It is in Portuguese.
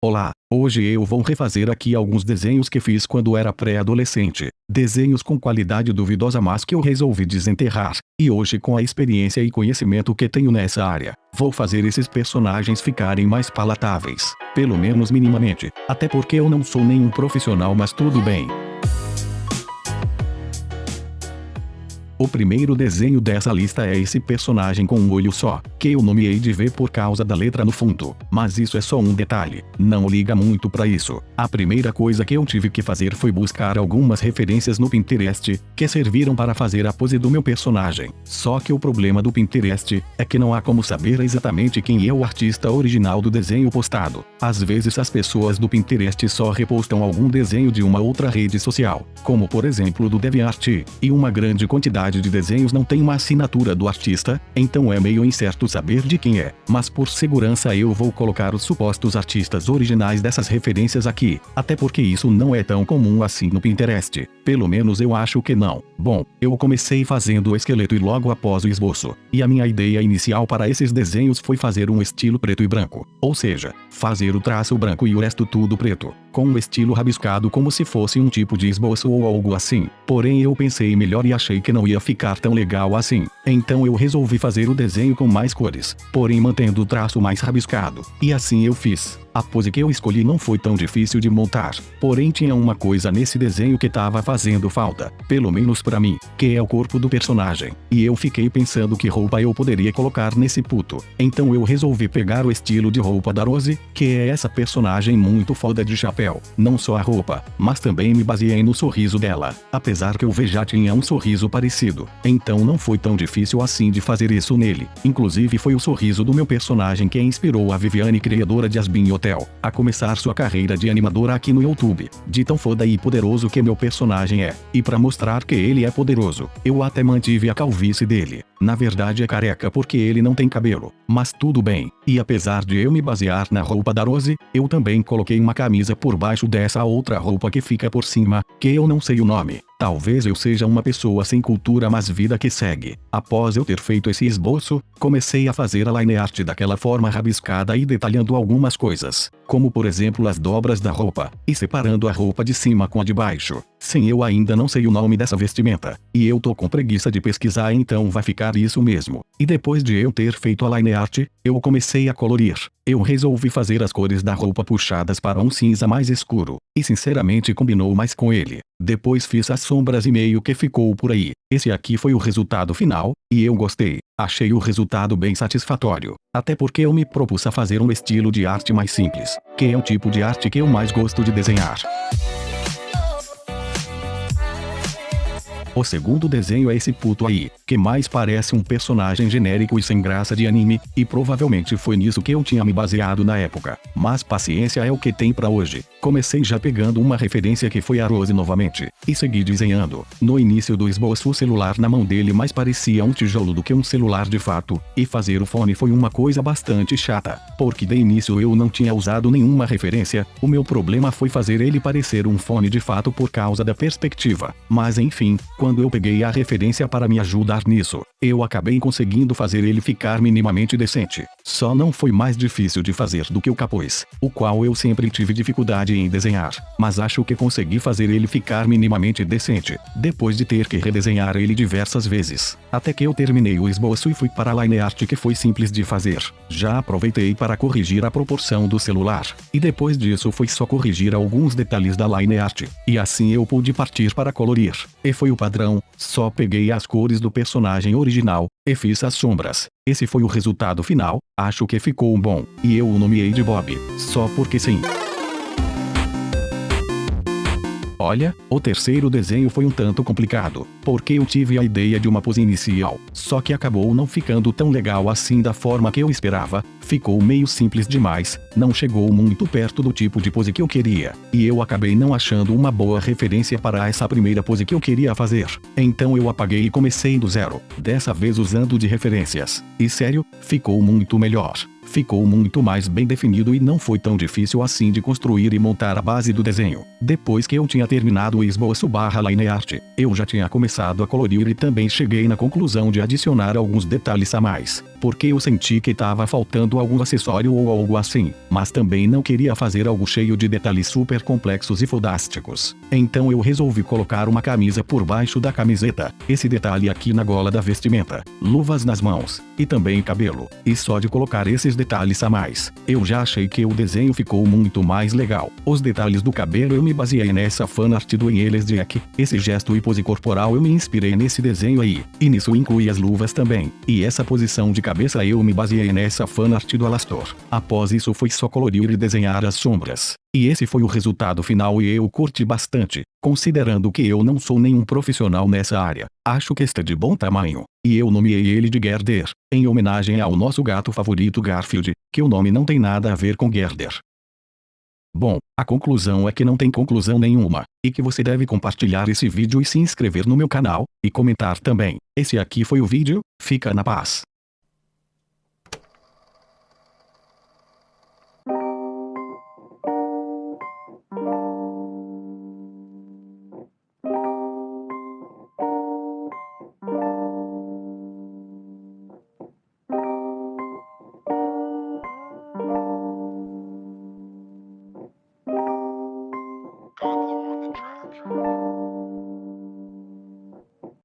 Olá, hoje eu vou refazer aqui alguns desenhos que fiz quando era pré-adolescente. Desenhos com qualidade duvidosa mas que eu resolvi desenterrar. E hoje, com a experiência e conhecimento que tenho nessa área, vou fazer esses personagens ficarem mais palatáveis. Pelo menos minimamente. Até porque eu não sou nenhum profissional, mas tudo bem. O primeiro desenho dessa lista é esse personagem com um olho só, que eu nomeei de V por causa da letra no fundo. Mas isso é só um detalhe, não liga muito pra isso. A primeira coisa que eu tive que fazer foi buscar algumas referências no Pinterest, que serviram para fazer a pose do meu personagem. Só que o problema do Pinterest é que não há como saber exatamente quem é o artista original do desenho postado. Às vezes as pessoas do Pinterest só repostam algum desenho de uma outra rede social, como por exemplo do DeviantArt, e uma grande quantidade de desenhos não tem uma assinatura do artista, então é meio incerto saber de quem é. Mas por segurança eu vou colocar os supostos artistas originais dessas referências aqui, até porque isso não é tão comum assim no Pinterest. Pelo menos eu acho que não. Bom, eu comecei fazendo o esqueleto e logo após o esboço. E a minha ideia inicial para esses desenhos foi fazer um estilo preto e branco. Ou seja, fazer o traço branco e o resto tudo preto, com um estilo rabiscado como se fosse um tipo de esboço ou algo assim. Porém eu pensei melhor e achei que não ia ficar tão legal assim. Então eu resolvi fazer o desenho com mais cores, porém mantendo o traço mais rabiscado. E assim eu fiz. A pose que eu escolhi não foi tão difícil de montar, porém tinha uma coisa nesse desenho que tava fazendo falta, pelo menos pra mim, que é o corpo do personagem. E eu fiquei pensando que roupa eu poderia colocar nesse puto. Então eu resolvi pegar o estilo de roupa da Rose, que é essa personagem muito foda de chapéu. Não só a roupa, mas também me baseei no sorriso dela, apesar que o V já tinha um sorriso parecido. Então não foi tão difícil assim de fazer isso nele. Inclusive foi o sorriso do meu personagem que inspirou a Viviane, criadora de Asbin Hotel, a começar sua carreira de animadora aqui no YouTube, de tão foda e poderoso que meu personagem é. E pra mostrar que ele é poderoso, eu até mantive a calvície dele. Na verdade é careca porque ele não tem cabelo, mas tudo bem. E apesar de eu me basear na roupa da Rose, eu também coloquei uma camisa por baixo dessa outra roupa que fica por cima, que eu não sei o nome. Talvez eu seja uma pessoa sem cultura, mas vida que segue. Após eu ter feito esse esboço, comecei a fazer a line art daquela forma rabiscada e detalhando algumas coisas, como por exemplo as dobras da roupa, e separando a roupa de cima com a de baixo. Sim, eu ainda não sei o nome dessa vestimenta, e eu tô com preguiça de pesquisar, então vai ficar isso mesmo. E depois de eu ter feito a line art, eu comecei a colorir. Eu resolvi fazer as cores da roupa puxadas para um cinza mais escuro, e sinceramente combinou mais com ele. Depois fiz as sombras e meio que ficou por aí. Esse aqui foi o resultado final, e eu gostei. Achei o resultado bem satisfatório, até porque eu me propus a fazer um estilo de arte mais simples, que é o tipo de arte que eu mais gosto de desenhar. O segundo desenho é esse puto aí, que mais parece um personagem genérico e sem graça de anime, e provavelmente foi nisso que eu tinha me baseado na época. Mas paciência é o que tem pra hoje. Comecei já pegando uma referência que foi a Rose novamente, e segui desenhando. No início do esboço o celular na mão dele mais parecia um tijolo do que um celular de fato, e fazer o fone foi uma coisa bastante chata, porque de início eu não tinha usado nenhuma referência. O meu problema foi fazer ele parecer um fone de fato por causa da perspectiva. Mas enfim, quando eu peguei a referência para me ajudar nisso, eu acabei conseguindo fazer ele ficar minimamente decente. Só não foi mais difícil de fazer do que o capuz, o qual eu sempre tive dificuldade em desenhar, mas acho que consegui fazer ele ficar minimamente decente, depois de ter que redesenhar ele diversas vezes. Até que eu terminei o esboço e fui para a line art, que foi simples de fazer. Já aproveitei para corrigir a proporção do celular, e depois disso foi só corrigir alguns detalhes da line art, e assim eu pude partir para colorir. E foi o padrão, só peguei as cores do personagem original, e fiz as sombras. Esse foi o resultado final, acho que ficou bom, e eu o nomeei de Bob, só porque sim. Olha, o terceiro desenho foi um tanto complicado, porque eu tive a ideia de uma pose inicial, só que acabou não ficando tão legal assim da forma que eu esperava. Ficou meio simples demais, não chegou muito perto do tipo de pose que eu queria, e eu acabei não achando uma boa referência para essa primeira pose que eu queria fazer. Então eu apaguei e comecei do zero, dessa vez usando de referências. E sério, ficou muito melhor. Ficou muito mais bem definido e não foi tão difícil assim de construir e montar a base do desenho. Depois que eu tinha terminado o esboço / line art, eu já tinha começado a colorir e também cheguei na conclusão de adicionar alguns detalhes a mais. porque eu senti que tava faltando algum acessório ou algo assim, mas também não queria fazer algo cheio de detalhes super complexos e fodásticos. Então eu resolvi colocar uma camisa por baixo da camiseta, esse detalhe aqui na gola da vestimenta, luvas nas mãos, e também cabelo. E só de colocar esses detalhes a mais, eu já achei que o desenho ficou muito mais legal. Os detalhes do cabelo eu me baseei nessa fanart do Eles Jack, esse gesto e pose corporal eu me inspirei nesse desenho aí, e nisso inclui as luvas também, e essa posição de cabeça eu me baseei nessa fanart do Alastor. Após isso foi só colorir e desenhar as sombras. E esse foi o resultado final e eu curti bastante, considerando que eu não sou nenhum profissional nessa área. Acho que está de bom tamanho, e eu nomeei ele de Gerder, em homenagem ao nosso gato favorito Garfield, que o nome não tem nada a ver com Gerder. Bom, a conclusão é que não tem conclusão nenhuma, e que você deve compartilhar esse vídeo e se inscrever no meu canal, e comentar também. Esse aqui foi o vídeo, fica na paz.